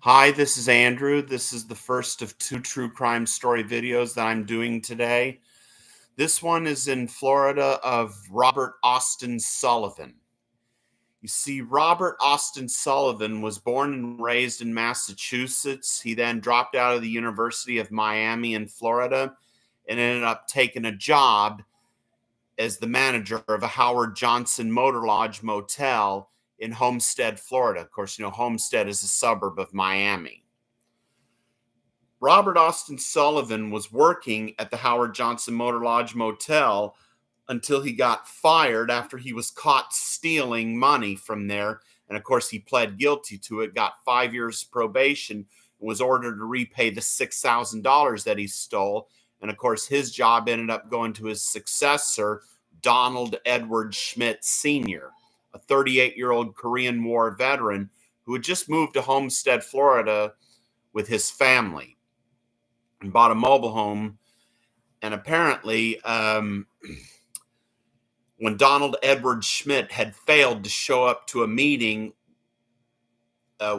Hi, this is Andrew. This is the first of two true crime story videos that I'm doing today. This one is in Florida of Robert Austin Sullivan. You see, Robert Austin Sullivan was born and raised in Massachusetts. He then dropped out of the University of Miami in Florida and ended up taking a job as the manager of a Howard Johnson Motor Lodge Motel in Homestead, Florida. Of course, Homestead is a suburb of Miami. Robert Austin Sullivan was working at the Howard Johnson Motor Lodge Motel until he got fired after he was caught stealing money from there. And of course, he pled guilty to it, got 5 years probation, and was ordered to repay the $6,000 that he stole. And of course, his job ended up going to his successor, Donald Edward Schmidt Sr., a 38-year-old Korean War veteran who had just moved to Homestead, Florida with his family and bought a mobile home. And apparently, when Donald Edward Schmidt had failed to show up to a meeting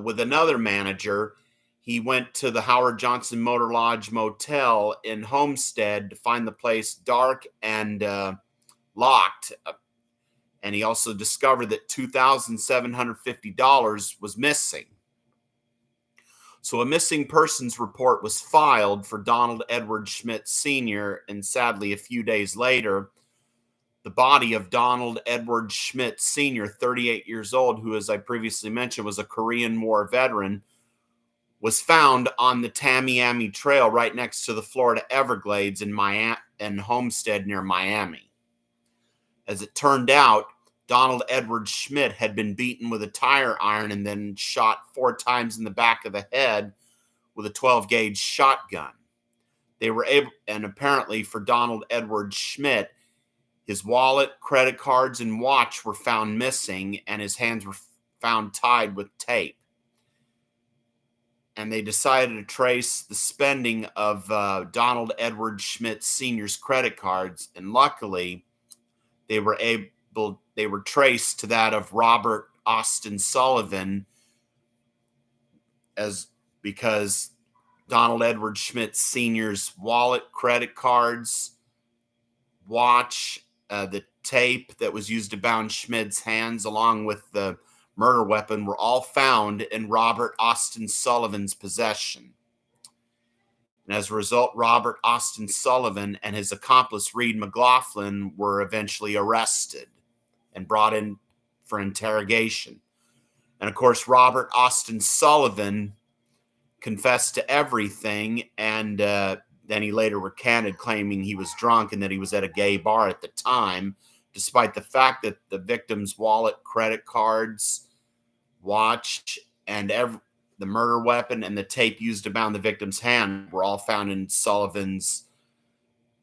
with another manager, he went to the Howard Johnson Motor Lodge Motel in Homestead to find the place dark and locked. And he also discovered that $2,750 was missing. So a missing persons report was filed for Donald Edward Schmidt Sr., and sadly, a few days later, the body of Donald Edward Schmidt Sr., 38 years old, who, as I previously mentioned, was a Korean War veteran, was found on the Tamiami Trail right next to the Florida Everglades in Homestead near Miami. As it turned out, Donald Edward Schmidt had been beaten with a tire iron and then shot 4 times in the back of the head with a 12-gauge shotgun. They were able, and apparently for Donald Edward Schmidt, his wallet, credit cards, and watch were found missing, and his hands were found tied with tape. And they decided to trace the spending of Donald Edward Schmidt Sr.'s credit cards, and luckily, they were traced to that of Robert Austin Sullivan, because Donald Edward Schmidt Sr.'s wallet, credit cards, watch, the tape that was used to bound Schmidt's hands, along with the murder weapon, were all found in Robert Austin Sullivan's possession. And as a result, Robert Austin Sullivan and his accomplice, Reed McLaughlin, were eventually arrested and brought in for interrogation. And of course, Robert Austin Sullivan confessed to everything, and then he later recanted, claiming he was drunk and that he was at a gay bar at the time, despite the fact that the victim's wallet, credit cards, watch, and the murder weapon and the tape used to bound the victim's hand were all found in Sullivan's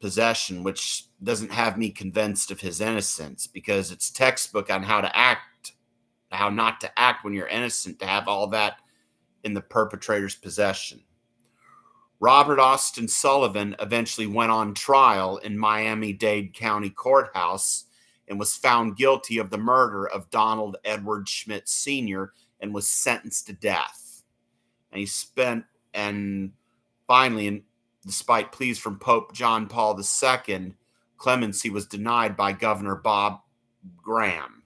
possession, which doesn't have me convinced of his innocence, because it's textbook on how not to act when you're innocent, to have all that in the perpetrator's possession. Robert Austin Sullivan eventually went on trial in Miami-Dade County Courthouse and was found guilty of the murder of Donald Edward Schmidt Sr. and was sentenced to death. And finally, despite pleas from Pope John Paul II, clemency was denied by Governor Bob Graham.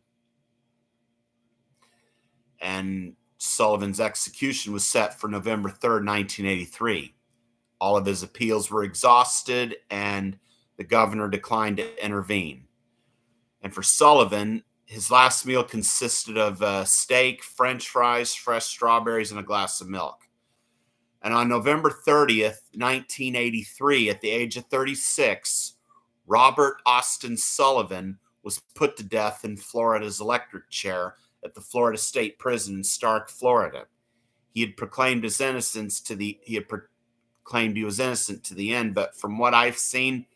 And Sullivan's execution was set for November 3rd, 1983. All of his appeals were exhausted, and the governor declined to intervene. And for Sullivan, his last meal consisted of steak, French fries, fresh strawberries, and a glass of milk. And on November 30th, 1983, at the age of 36, Robert Austin Sullivan was put to death in Florida's electric chair at the Florida State Prison in Stark, Florida. He had proclaimed his innocence claimed he was innocent to the end, but from what I've seen,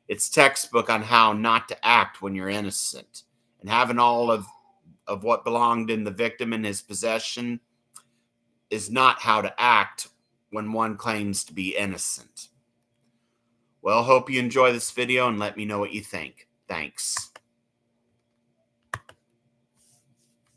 it's textbook on how not to act when you're innocent. And having all of what belonged in the victim in his possession is not how to act when one claims to be innocent. Well, hope you enjoy this video and let me know what you think. Thanks.